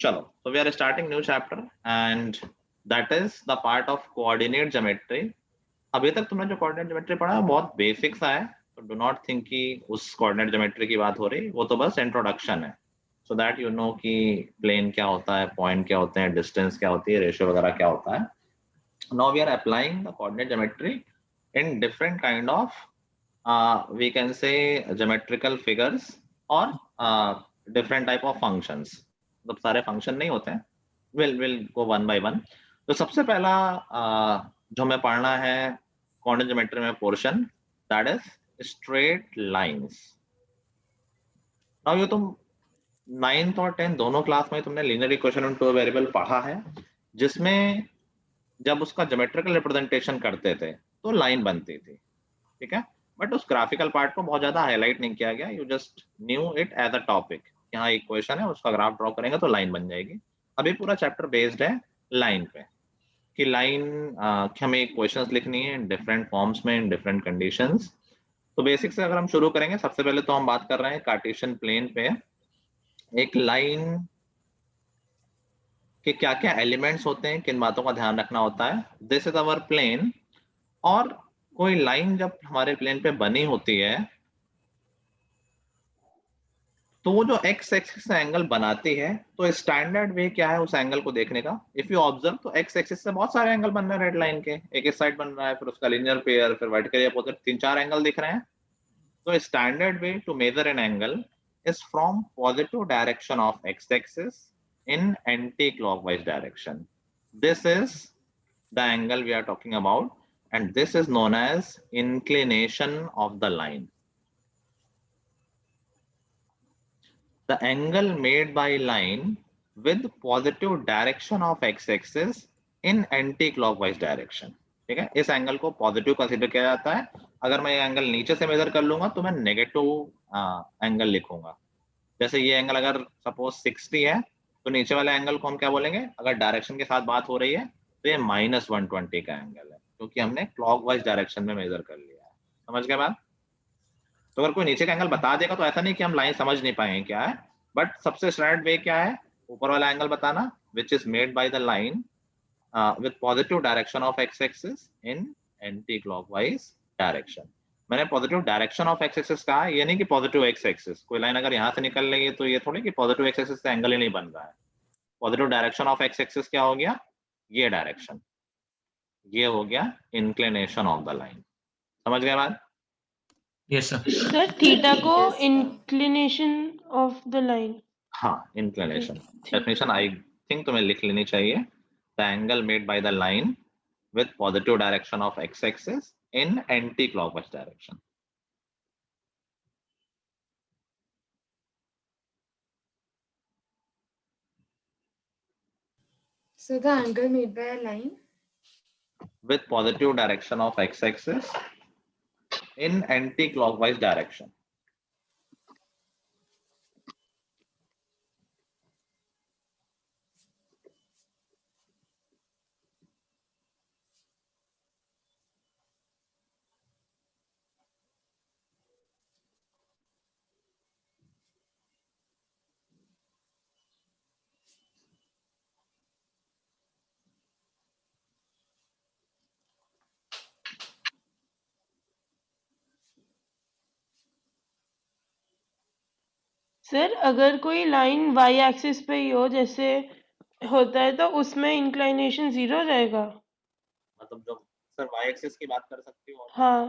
चलो, so we are starting new chapter and that is the part of coordinate geometry. अभी तक तुमने जो कोऑर्डिनेट ज्योमेट्री पढ़ा है बहुत बेसिक सा है, तो डू नॉट थिंक कि उस कोऑर्डिनेट ज्योमेट्री की बात हो रही, वो तो बस इंट्रोडक्शन है, सो दैट यू नो कि प्लेन क्या होता है, पॉइंट क्या होते हैं, डिस्टेंस क्या होती है, रेशियो वगैरह क्या होता है. Now we are applying the coordinate geometry in different kind of we can say geometrical figures or different type of functions. मतलब सारे फंक्शन नहीं होते हैं, will go one by one. तो सबसे पहला जो हमें पढ़ना है कोऑर्डिनेट ज्योमेट्री में portion, that is straight lines. Now ये तुम 9th और 10th दोनों क्लास में तुमने linear equation in two variable पढ़ा है, जिसमें जब उसका ज्योमेट्रिकल रिप्रेजेंटेशन करते थे तो लाइन बनती थी, ठीक है. बट उस ग्राफिकल पार्ट को बहुत ज्यादा हाईलाइट नहीं किया गया, you just knew it as a topic. यहाँ इक्वेशन है, उसका ग्राफ ड्रॉ करेंगे तो लाइन बन जाएगी. अभी पूरा चैप्टर बेस्ड है लाइन पे, कि लाइन हमें इक्वेशंस लिखनी है इन डिफरेंट फॉर्म्स में, इन डिफरेंट कंडीशंस. तो बेसिक से अगर हम शुरू करेंगे, सबसे पहले तो हम बात कर रहे हैं कार्टेशियन प्लेन पे एक लाइन के क्या क्या एलिमेंट्स होते हैं, किन बातों का ध्यान रखना होता है. दिस इज अवर प्लेन, और कोई लाइन जब हमारे प्लेन पे बनी होती है तो वो जो एक्स एक्सिस से एंगल बनाती है, तो स्टैंडर्ड वे क्या है उस एंगल को देखने का. इफ यू ऑब्जर्व तो एक्स एक्सिस से बहुत सारे एंगल बन रहे हैं रेड लाइन के, एक इस साइड बन रहा है, फिर उसका लीनियर पेयर, फिर वर्टिकल अपोजिट, 3-4 एंगल दिख रहे हैं. तो standard way to measure an angle is from positive direction of x-axis in anti-clockwise direction. This is the angle we are talking about, and this is known as inclination of the line. The angle made by line with positive direction of x-axis in anti-clockwise direction. ठीक है, इस angle को positive consider किया जाता है. अगर मैं ये एंगल नीचे से मेजर कर लूंगा तो मैं नेगेटिव एंगल लिखूंगा. जैसे ये एंगल अगर सपोज 60 है, तो नीचे वाले एंगल को हम क्या बोलेंगे, अगर डायरेक्शन के साथ बात हो रही है तो ये -120 का एंगल है, क्योंकि हमने क्लॉकवाइज डायरेक्शन में मेजर कर लिया है. समझ गए बात. तो अगर कोई नीचे का एंगल बता देगा तो ऐसा नहीं कि हम लाइन समझ नहीं पाएंगे क्या है, बट सबसे स्ट्रेट वे क्या है, ऊपर वाला एंगल बताना, which is made by the line with positive direction of x axis in anti clockwise direction. मैंने positive direction of x axis कहा, ये नहीं कि पॉजिटिव एक्स एक्सिस. कोई लाइन अगर यहाँ से निकल रही है तो ये थोड़ी कि पॉजिटिव एक्स एक्सिस से एंगल ही नहीं बन रहा है. Positive direction of x axis क्या हो गया, ये डायरेक्शन, ये हो गया इंक्लिनेशन ऑफ द लाइन. समझ गए बात. Yes sir. सर थीटा को इंक्लिनेशन ऑफ द लाइन. हाँ, इंक्लिनेशन डेफिनेशन आई थिंक तुम्हें लिख लेनी चाहिए. The angle made by the line with positive direction of x-axis in anti-clockwise direction. So the angle made by a line with positive direction of x-axis in anti-clockwise direction. Sir अगर कोई line Y axis पे ही हो जैसे होता है तो उसमें inclination 0 हो जाएगा. मतलब जो सर y एक्सिस की बात कर सकती हो, हाँ.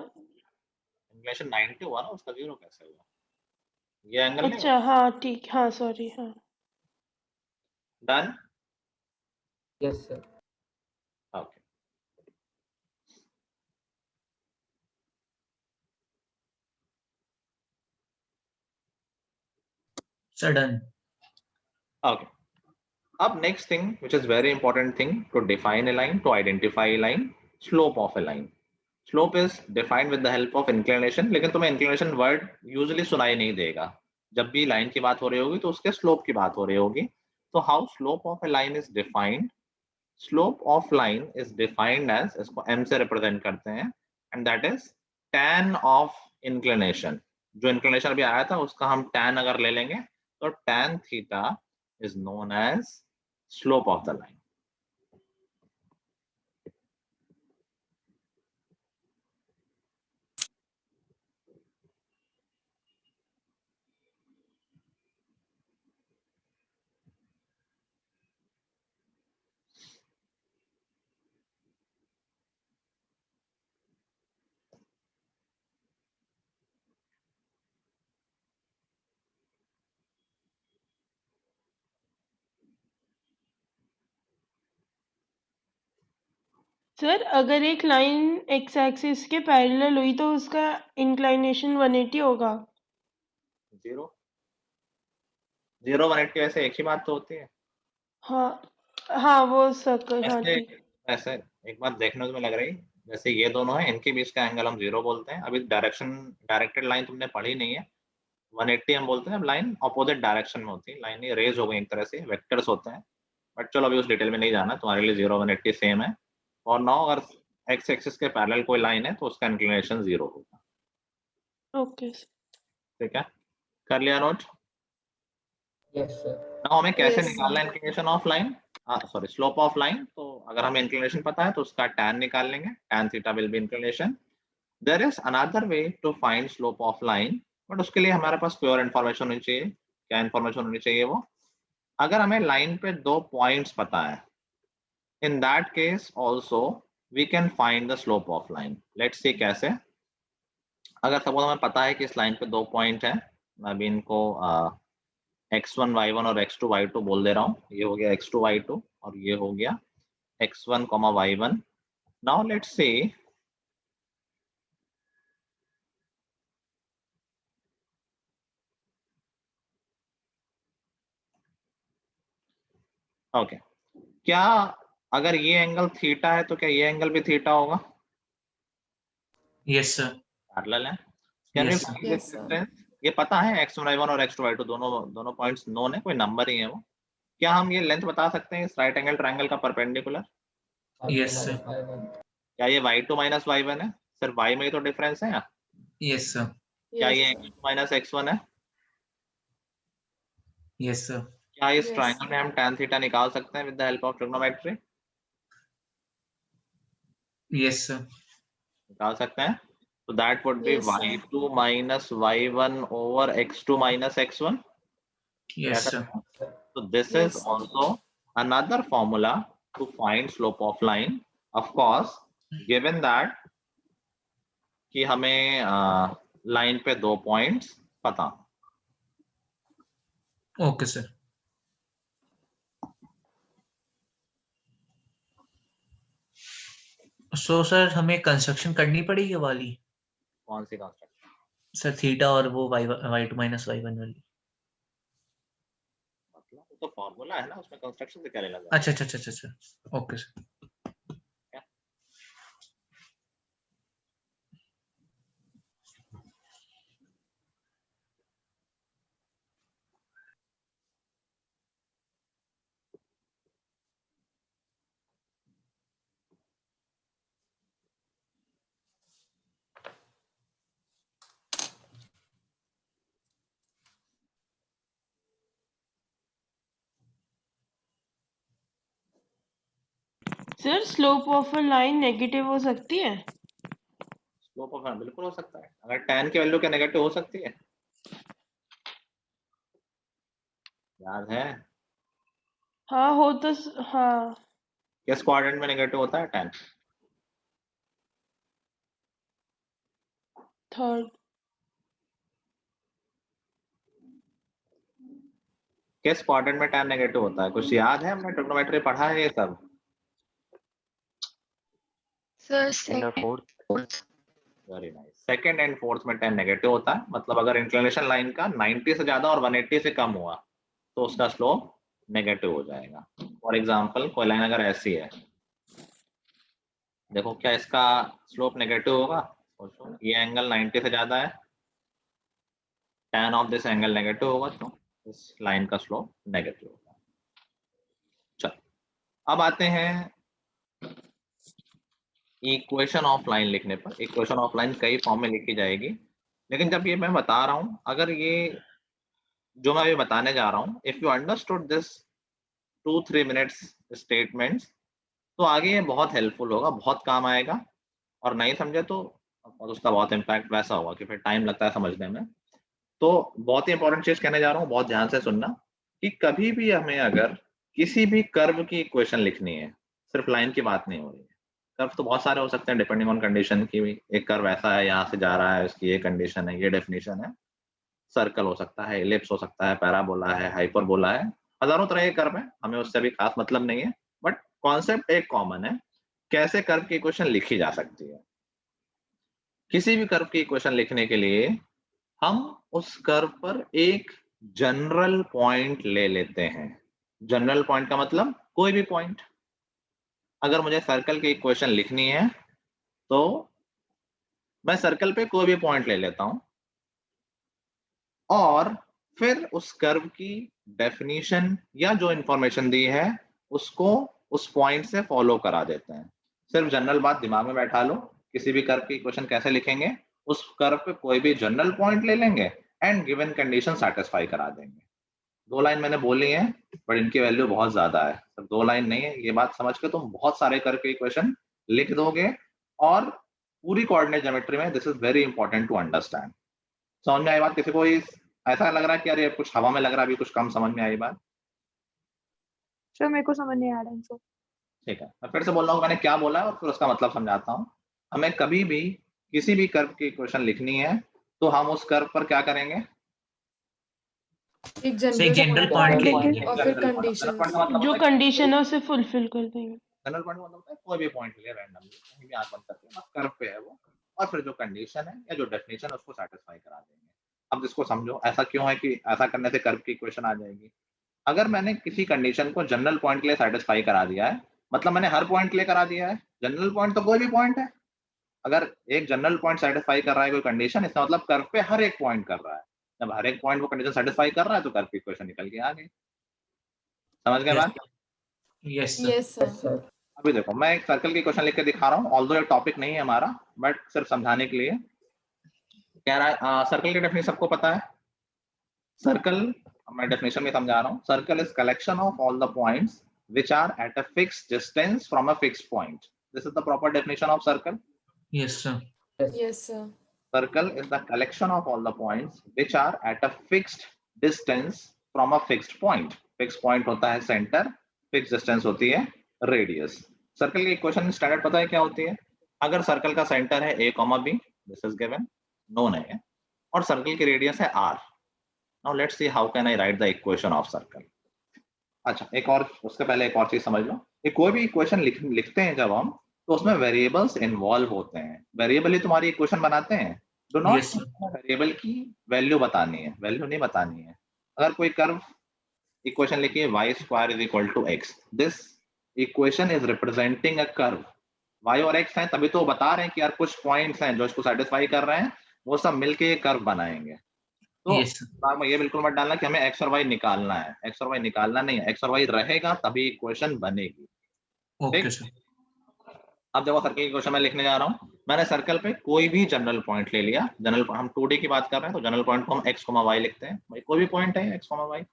इंक्लिनेशन 90 हुआ ना, उसका 0 कैसे हुआ, ये एंगल नहीं अच्छा हाँ ठीक, हाँ सॉरी. हाँ done. Yes sir. Okay. Sir done. Okay. Up next thing, which is very important thing to define a line, to identify a line, slope of a line. Slope is defined with the help of inclination, लेकिन तुम्हें inclination word usually सुनाई नहीं देगा. जब भी line की बात हो रही होगी तो उसके स्लोप की बात हो रही होगी. तो how slope of a line is defined? Slope of line is defined as, इसको m से represent करते हैं, and that is tan of inclination. जो inclination अभी आया था उसका हम tan अगर ले लेंगे तो tan theta is known as slope of the line. Sir अगर एक लाइन एक्स एक्सिस के पैरेलल हुई तो उसका इंक्लाइनेशन 180 होगा। 0 180 ऐसे एक ही बात तो होती है। हाँ वो सर्कल, हाँ ऐसे ठीक। ऐसे एक बात देखने में लग रही, जैसे ये दोनों है, इनके बीच का एंगल हम 0 बोलते हैं। अभी डायरेक्टेड लाइन तुमने पढ़ी नहीं है, 180 हम बोलते हैं। अब लाइन अपोजिट डायरेक्शन में होती है, लाइन ये रेज हो गई एक तरह से, वेक्टर्स होते हैं। बट चलो अभी उस डिटेल में नहीं जाना, तुम्हारे लिए 0 180 सेम है। और नाउ अगर एक्स एक्सिस के पैरेलल कोई लाइन है तो उसका इंक्लिनेशन 0 होगा। ओके ठीक है, कर लिया नोट? Yes sir. नाउ हमें कैसे Yes, निकालना है inclination of line, sorry slope of line? तो अगर हमें इंक्लिनेशन पता है तो उसका tan निकाल लेंगे, tan theta will be inclination. There is another way to find slope of line, but उसके लिए हमारे पास प्योर इन्फॉर्मेशन होनी चाहिए। क्या इन्फॉर्मेशन होनी चाहिए वो? अगर हमें लाइन पे 2 पॉइंट्स पता है, in that case also we can find the slope of line. Let's see कैसे। अगर सपोज हमें पता है कि इस लाइन पे 2 पॉइंट है, मैं अभी इनको x1 y1 और x2 y2 बोल दे रहा हूँ। ये हो गया x2 y2 और ये हो गया x1 y1। Now let's see okay, क्या अगर ये एंगल थीटा है तो क्या ये एंगल भी थीटा होगा? Yes sir. पैरेलल है। Can we Yes, find Yes, this sir. Difference? ये पता है x1 y1 और x2 y2 दोनों पॉइंट्स नोन है, कोई नंबर ही है वो। क्या हम ये लेंथ बता सकते हैं इस राइट एंगल ट्रायंगल का परपेंडिकुलर? Yes sir. क्या ये y2 माइनस y1 है? सिर्फ y में ही तो डिफरेंस है। Yes sir. क्या Yes, ये sir. x2 माइनस x1 है? Yes sir. क्या इस Yes. ट्रायंगल में हम tan थीटा निकाल सकते हैं with the help of trigonometry? Yes sir. निकाल सकते हैं। So that would be Yes, sir. y2 minus y1 over x2 minus x1. Yes sir. So this Yes, is sir. also another formula to find slope of line. Of course, given that कि हमें line पे 2 points पता। Okay sir. So sir हमें construction करनी पड़ेगी वाली, कौन सी construction? Sir theta और वो y2 माइनस y1 वाली। मतलब वो तो फॉर्मूला है ना, उसमें कंस्ट्रक्शन से क्या लेना? अच्छा अच्छा अच्छा अच्छा, okay sir. Sir slope of a line negative हो सकती है? स्लोप ऑफ बिल्कुल हो सकता है। अगर tan की वैल्यू क्या नेगेटिव हो सकती है? याद है? हाँ हो तो हाँ किस क्वाड्रेंट में नेगेटिव होता है tan? थर्ड। किस क्वाड्रेंट में tan नेगेटिव होता है? कुछ याद है? हमने ट्रिग्नोमेट्री पढ़ा है ये सब। Sir, second. Very nice. Second and fourth में tan नेगेटिव होता है। मतलब अगर इंक्लिनेशन लाइन का 90 से ज्यादा और 180 से कम हुआ तो उसका स्लोप नेगेटिव हो जाएगा। फॉर एग्जांपल कोई लाइन अगर ऐसी है, देखो क्या इसका स्लोप नेगेटिव होगा? सोचो, ये एंगल 90 से ज्यादा है, tan of this angle negative होगा तो इस लाइन का स्लोप नेगेटिव होगा। चलो अब आते हैं इक्वेशन ऑफ लाइन लिखने पर। इक्वेशन ऑफ लाइन कई फॉर्म में लिखी जाएगी, लेकिन जब ये मैं बता रहा हूं, अगर ये जो मैं अभी बताने जा रहा हूँ, if you understood this 2-3 minutes statements, तो आगे ये बहुत हेल्पफुल होगा, बहुत काम आएगा। और नहीं समझे तो उसका बहुत इम्पैक्ट वैसा होगा कि फिर टाइम लगता है समझने में। तो बहुत ही इंपॉर्टेंट चीज कहने जा रहा हूँ, बहुत ध्यान से सुनना, कि कभी भी हमें अगर किसी भी कर्व की इक्वेशन लिखनी है, सिर्फ लाइन की बात नहीं हो रही है। कर्व तो बहुत सारे हो सकते हैं डिपेंडिंग ऑन कंडीशन की भी। एक कर्व ऐसा है, यहाँ से जा रहा है, इसकी ये कंडीशन है, ये डेफिनेशन है। सर्कल हो सकता है, इलिप्स हो सकता है, पैराबोला है, हाइपरबोला है, हजारों तरह के कर्व है, हमें उससे भी खास मतलब नहीं है। बट कॉन्सेप्ट एक कॉमन है, कैसे कर्व की इक्वेशन लिखी जा सकती है। किसी भी कर्व की इक्वेशन लिखने के लिए हम उस कर्व पर एक जनरल पॉइंट ले लेते हैं। जनरल पॉइंट का मतलब कोई भी पॉइंट। अगर मुझे सर्कल की इक्वेशन लिखनी है तो मैं सर्कल पे कोई भी पॉइंट ले लेता हूं और फिर उस कर्व की डेफिनीशन या जो इंफॉर्मेशन दी है उसको उस पॉइंट से फॉलो करा देते हैं। सिर्फ जनरल बात दिमाग में बैठा लो, किसी भी कर्व की इक्वेशन कैसे लिखेंगे, उस कर्व पे कोई भी जनरल पॉइंट ले लेंगे एंड गिवन कंडीशन सेटिस्फाई करा देंगे। 2 लाइन मैंने बोली है, पर इनकी वैल्यू बहुत ज्यादा है। सिर्फ 2 लाइन नहीं है, ये बात समझ के तुम बहुत सारे कर्व की इक्वेशन लिख दोगे। और पूरी कोऑर्डिनेट ज्योमेट्री में this is very important to understand. समझ में आई बात? किसी को ऐसा लग रहा है कि अरे कुछ हवा में लग रहा है, अभी कुछ कम समझ में आई बात? सर मेरे को समझ नहीं आ रहा है सर। ठीक है, मैं फिर से बोल रहा हूँ मैंने क्या बोला है और फिर उसका मतलब समझाता हूँ। हमें कभी भी किसी भी कर्व की इक्वेशन लिखनी है तो हम उस कर्व पर क्या करेंगे? एक से एक जनरल जनरल पॉइंट पॉइंट लेंगे लेंगे और फिर कंडीशंस जो कंडीशन है उसे फुलफिल कर देंगे। जनरल पॉइंट मतलब होता है कोई भी पॉइंट ले रैंडमली, कहीं भी आंख बंद करके, बस कर्व पे है वो, और फिर जो कंडीशन है या जो डेफिनेशन है उसको सेटिस्फाई करा देंगे। अब इसको समझो, ऐसा क्यों है कि ऐसा करने से कर्व की इक्वेशन आ जाएगी। अगर मैंने किसी कंडीशन को जनरल पॉइंट के लिए सेटिस्फाई करा दिया है, मतलब मैंने हर पॉइंट के लिए करा दिया है। जनरल पॉइंट तो कोई भी पॉइंट है। अगर एक जनरल पॉइंट सेटिस्फाई कर रहा है कोई कंडीशन, इसका मतलब कर्व पे हर एक पॉइंट कर रहा है। जब हर एक पॉइंट वो कंडीशन सेटिस्फाई कर रहा है तो कर्व की इक्वेशन निकल के आ गई। समझ गए बात? Yes yes sir. अभी देखो, मैं एक सर्कल की क्वेश्चन लिख के दिखा रहा हूँ, ऑल्दो ये टॉपिक नहीं है हमारा, बट सिर्फ समझाने के लिए। कह रहा है सर्कल की डेफिनेशन सबको पता है। सर्कल, मैं डेफिनेशन में समझा रहा हूँ। Circle is collection of all the points which are at a fixed distance from a fixed point. This is the proper definition of circle. Yes sir yes sir. Circle is the collection of all the points which are at a fixed distance from a fixed point. Fixed point होता है center, fixed distance होती है radius. Circle की equation standard पता है क्या होती है? अगर सर्कल का सेंटर है a, b, this is given, known है, और सर्कल की रेडियस है r. Now let's see how can I write the equation of circle. अच्छा, एक और, उसके पहले एक और चीज समझ लो। ये कोई भी इक्वेशन लिखते हैं जब हम, तो उसमें वेरिएबल्स इन्वॉल्व होते हैं। वेरिएबल ही तुम्हारी इक्वेशन बनाते हैं। Do not Yes, sir. Variable की वैल्यू बतानी है, वैल्यू नहीं बतानी है। अगर कोई कर्व इक्वेशन लिखिए y square is equal to x, this equation is representing a curve. y और x हैं, तभी तो बता रहे हैं कि यार कुछ पॉइंट्स हैं जो इसको सेटिस्फाई कर रहे हैं, वो सब मिलके ये कर्व बनाएंगे। तो Yes, sir. दिमाग में ये बिल्कुल मत डालना कि हमें एक्स और वाई निकालना है। एक्स और वाई निकालना नहीं है, एक्स और वाई रहेगा तभी इक्वेशन बनेगी। Okay, ठीक? sir. अब देखो, सर्कल की इक्वेशन मैं लिखने जा रहा हूँ। मैंने सर्कल पे कोई भी जनरल पॉइंट ले लिया। जनरल, हम 2D की बात कर रहे हैं तो जनरल पॉइंट को हम एक्स कोमा वाई लिखते हैं। भाई कोई भी पॉइंट है एक्स कोमा वाई,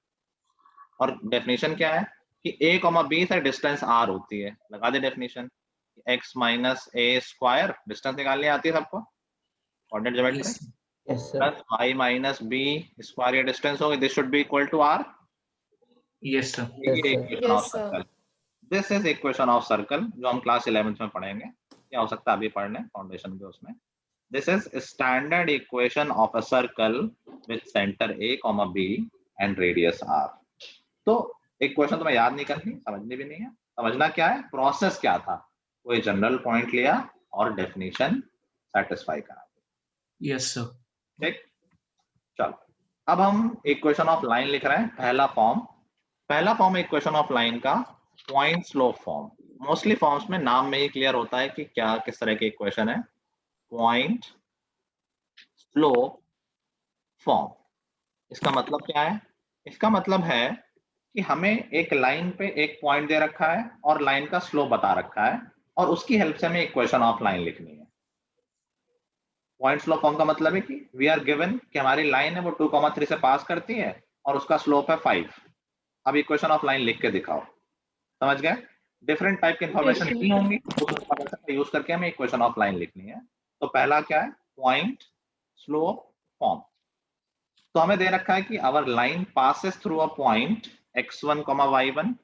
और डेफिनेशन क्या है कि a कोमा b से डिस्टेंस r होती है। लगा दे definition, x minus a square, distance निकालनी आती है सबको, coordinate geometry, Yes, sir. Plus y minus b square, ये डिस्टेंस होगी, this should be equal to r। Yes, sir. Equation of yes sir. Circle, this is equation of circle, जो हम class 11th में पढ़ेंगे, या हो सकता है अभी पढ़ लें फाउंडेशन के उसमें। This is standard equation of a circle with centre a, b and radius r। तो इक्वेशन तुम्हें याद नहीं करनी, समझनी भी नहीं है। समझना क्या है, प्रोसेस क्या था। कोई जनरल पॉइंट लिया और डेफिनेशन सेटिस्फाई करा। Yes, sir. ठीक, चलो अब हम इक्वेशन ऑफ लाइन लिख रहे हैं। पहला फॉर्म इक्वेशन ऑफ लाइन का point slope form. Mostly forms में नाम में ही क्लियर होता है कि क्या किस तरह की इक्वेशन है। पॉइंट स्लोप फॉर्म, इसका मतलब क्या है? इसका मतलब है कि हमें एक लाइन पे एक पॉइंट दे रखा है और लाइन का स्लोप बता रखा है, और उसकी हेल्प से हमें इक्वेशन ऑफ लाइन लिखनी है। पॉइंट स्लोप फॉर्म का मतलब है कि वी आर गिवन कि हमारी लाइन है वो 2,3 से पास करती है, और उसका स्लोप है 5। अब इक्वेशन ऑफ लाइन लिख के दिखाओ। समझ गए? डिफरेंट टाइप की इंफॉर्मेशन Yes, sir. लिखनी होंगी, उस इंफॉर्मेशन का यूज करके हमें इक्वेशन ऑफ लाइन लिखनी है। तो पहला क्या है? Point slope form. तो हमें दे रखा है कि our line passes through a point x1, y1।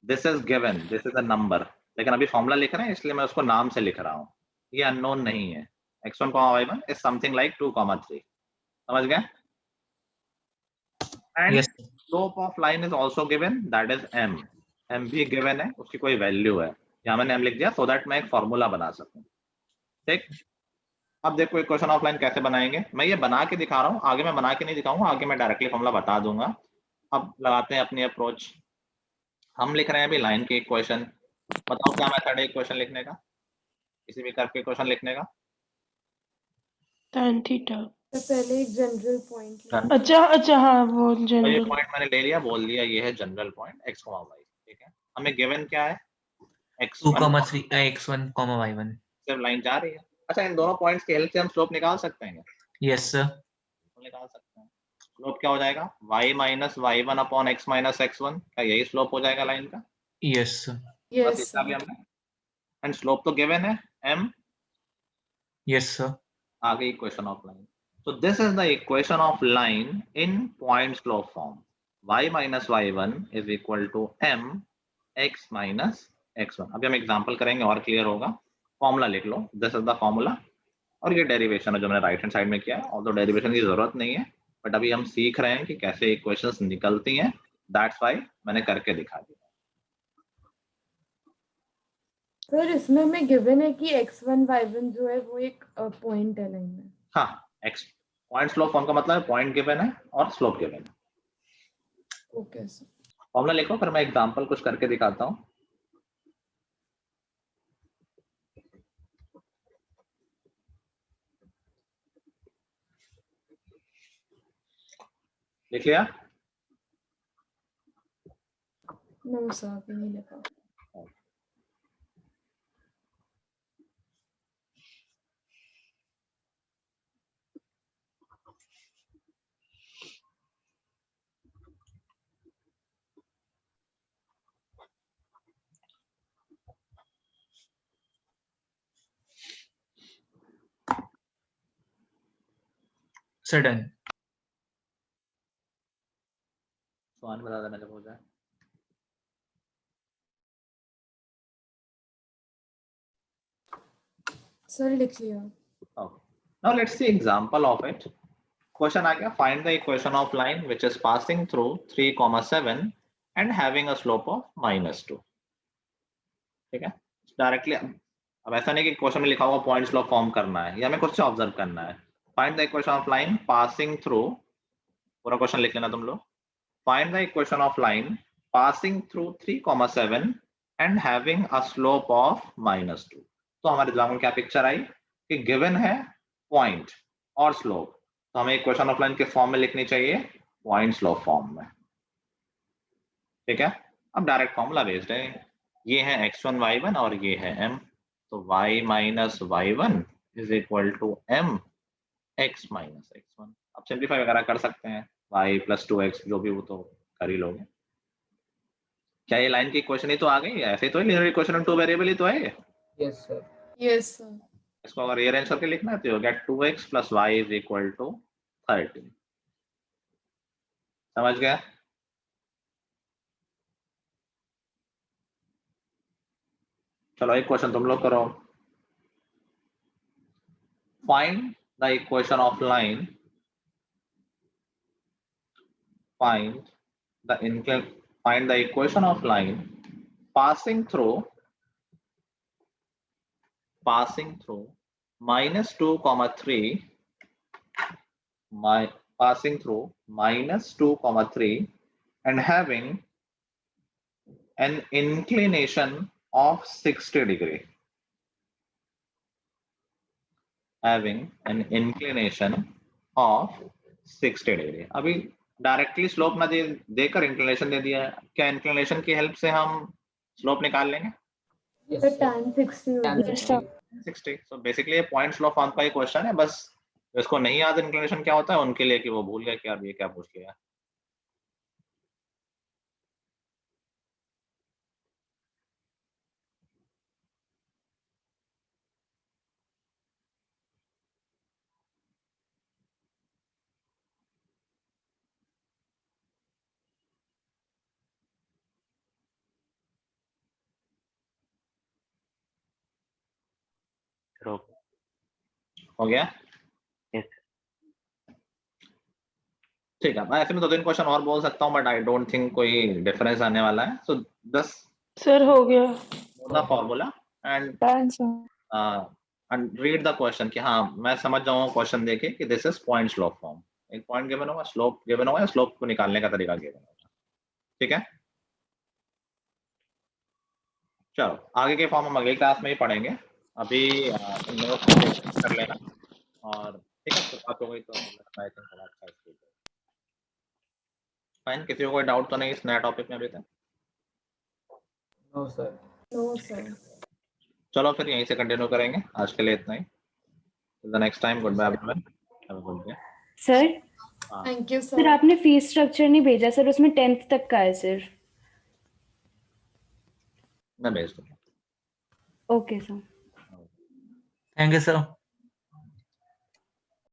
This is given, this is a number, लेकिन अभी फॉर्मूला लिख रहे हैं इसलिए मैं उसको नाम से लिख रहा हूं, ये अननोन नहीं है। x1, y1 is something like 2, 3। समझ गए? And Yes. Slope of line is also given, that is m। m भी गिवन है, उसकी कोई वैल्यू है, यहां मैंने m लिख दिया सो दैट मैं एक फॉर्मूला बना सकूं। ठीक, अब देखो इक्वेशन ऑफ लाइन कैसे बनाएंगे। मैं ये बना के दिखा रहा हूँ, आगे मैं बना के नहीं दिखाऊंगा, आगे मैं डायरेक्टली फॉर्मूला बता दूंगा। अब लगाते हैं अपनी अप्रोच। हम लिख रहे हैं अभी लाइन की इक्वेशन। बताओ क्या मेथड है इक्वेशन लिखने का, किसी भी कर्व की इक्वेशन लिखने का? tan theta. तो पहले एक जनरल पॉइंट अच्छा हाँ वो तो ये जनरल. पॉइंट मैंने ले लिया, बोल दिया ये है जनरल पॉइंट x, y। ठीक है, हमें गिवन क्या है? 2, x1, 3 x1, y1. सिर्फ लाइन जा रही है। अच्छा, इन दोनों पॉइंट्स की हेल्प से हम स्लोप निकाल सकते हैं? Yes, sir. निकाल सकते हैं। स्लोप क्या हो जाएगा? y minus y1 upon x minus x1। क्या यही स्लोप हो जाएगा लाइन का? Yes, sir. बस यस इतना भी हमने, एंड स्लोप तो गिवन है m। Yes, sir. आगे equation of line. So this is the equation of line in point slope form. y minus y1 is equal to m x minus x1। अभी हम example करेंगे और clear होगा। Formula लिख लो, this is the formula. और ये derivation है जो मैंने राइट हैंड साइड में किया है, ऑल्दो डेरिवेशन की जरूरत नहीं है, बट अभी हम सीख रहे हैं कि कैसे इक्वेशंस निकलती हैं, दैट्स व्हाई मैंने करके दिखा दिया। सर इसमें हमें गिवन है कि x1 y1 जो है वो एक पॉइंट है लाइन में। हाँ, एक्स पॉइंट स्लोप फॉर्म का मतलब है पॉइंट गिवन है और स्लोप गिवन है। Okay sir. फॉर्मूला लिखो, फिर मैं एग्जांपल कुछ करके दिखाता हूँ। लिख लिया? नो सर अभी नहीं लिखा। Sir, done. सवाल बता देना जब हो जाए। सर लिख लिया। Okay. Now let's see example of it. Question आ गया, find the equation of line which is passing through 3, 7 and having a slope of -2। ठीक है, डायरेक्टली अब ऐसा नहीं कि क्वेश्चन में लिखा हुआ पॉइंट स्लोप फॉर्म करना है, या हमें कुछ ऑब्जर्व करना है। Find the equation of line passing through, पूरा क्वेश्चन लिख लेना तुम लोग। Find the equation of line passing through 3, 7 and having a slope of -2। तो हमारे दिमाग में क्या पिक्चर आई कि गिवन है पॉइंट और स्लोप, तो हमें इक्वेशन ऑफ लाइन के फॉर्म में लिखनी चाहिए, पॉइंट स्लोप फॉर्म में। ठीक है, अब डायरेक्ट फॉर्मूला बेस्ड है, ये है x1 y1 और ये है m। तो y minus y1 is equal to m x minus x1। अब सिंप्लीफाई वगैरह कर सकते हैं, y प्लस 2x जो भी, वो तो कर ही लोगे। क्या ये लाइन की इक्वेशन ही तो आ गई? ऐसे तो linear equation on two variable ही तो है। Yes sir. Yes sir. इसको अगर रीअरेंज करके लिखना है तो you get 2x plus y is equal to 13। समझ गया? चलो एक क्वेश्चन तुम लोग करो। Find the equation of line, find the equation of line passing through -2, 3 passing through -2, 3 and having an inclination of 60 degree, having an inclination of 60 degree। अभी directly slope ना देकर इंक्लिनेशन दे दिया है, क्या इंक्लिनेशन की हेल्प से हम स्लोप निकाल लेंगे? सर tan 60 हो जाएगा। 60। सो बेसिकली ये पॉइंट स्लोप फॉर्म का ही क्वेश्चन है, बस इसको नहीं याद इंक्लिनेशन क्या होता है उनके लिए कि वो भूल गए कि यार ये क्या पूछ लिया। हो गया? Yes. ठीक है, मैं ऐसे में 2-3 क्वेश्चन और बोल सकता हूँ, बट आई डोंट थिंक कोई डिफरेंस आने वाला है. सो जस्ट सर हो गया. The formula and Done, sir. And read the question कि हाँ मैं समझ जाऊंगा क्वेश्चन देके कि this is point slope form. एक पॉइंट गिवन होगा, स्लोप गिवन होगा, स्लोप को निकालने का तरीका गिवन होगा. ठीक है, चलो आगे के फॉर्म हम अगली क्लास में ही पढ़ेंगे. अभी इन नोट्स को कर लेना, और ठीक है, तो बात हो गई तो आई थिंक थोड़ा अच्छा स्कूल. फाइन, किसी को कोई डाउट तो नहीं इस नया टॉपिक में अभी तक? No sir. No sir. चलो फिर यहीं से कंटिन्यू करेंगे, आज के लिए इतना ही. The next time, good bye everyone, have a good day. Sir thank you sir sir. आपने फीस स्ट्रक्चर नहीं भेजा सर, उसमें 10th तक का है सिर्फ. मैं भेज दूंगा. Okay sir. Thank you sir.